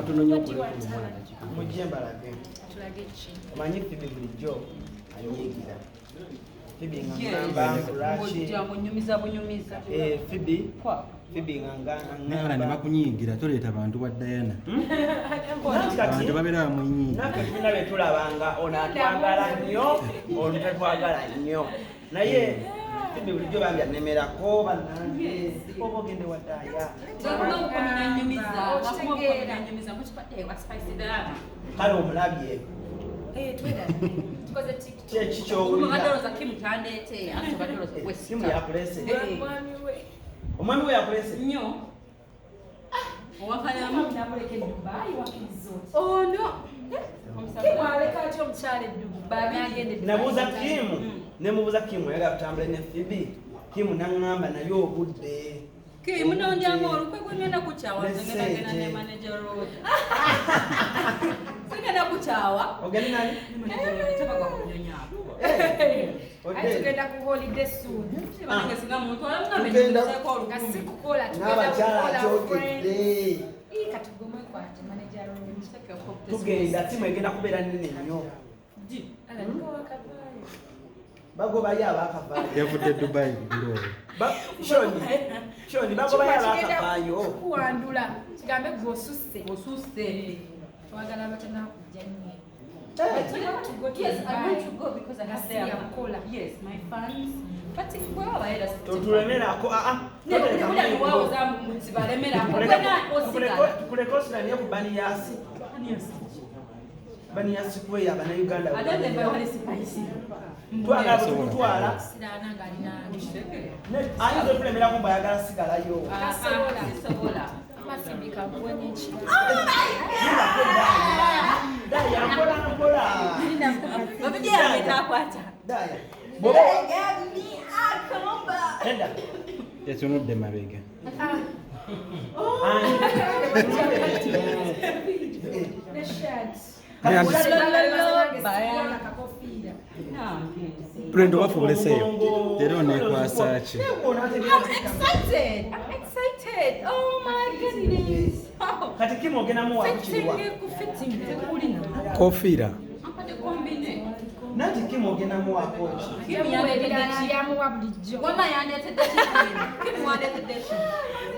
katono nnyo ku mujjemba lage omanyi Pheobe bulijjo anyiigira Pheobe ngamba Pheobe nganga ne bakunyiigira toleeta bantu ba Diana abantu babeera bamwenyiigira naffe tulina be tulabanga ono atwagala nnyo ono tetwagala nnyo naye Pheobe bulijjo bambi anemerako bannange oba ogende waddaaya kale omulabye omwami we yakulese nabuuza Kimu nemubuuza Kimu yagala kutambula ne Pheobe Kimu naŋŋamba naye obudde munondyamu olukwe gwengenda kukyawa ngenda ne manager road sigenda kukyawa ogenda nani tabagwa kunyonyaako tugenda ku holiday soon bange singa muntu nga sikukola n'abakyala akyogedde katugomwe kwate manager road tugenda timu egenda kubeera nene nnyo bagobayo abakavaayo yavudde Dubai buloo shoni bagobayo abakavaayo kuwandula kigambe gwe osusse twagala abatana kujja nnyo. Yes, I want to go because I have their cola. Yes, my fans. But if we are here, tutulemerako tukulekosira niye ku baniyasi baniyasi kwe abanayuganda twagala tukutwala ayinza okulemerako mbu ayagala sigalayo yatunudde mabega Prendo wafubuleseyo era oneekwasa ki? I'm excited. Oh my goodness. Kati Kimu ogenamu wakukiwa kofiira nanti Kimu ogenamu wakoki yamuwa bulijjo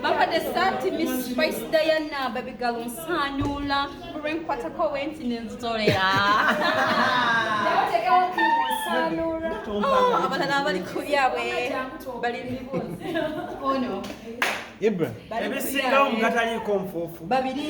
bavadde saati Miss Spice Diana babigalo nsanyula olwenkwatako wenti nenzitolera abalala abali kulyabwe bali mibuzi ono ebisingawo mukataliiko nfuufu babiri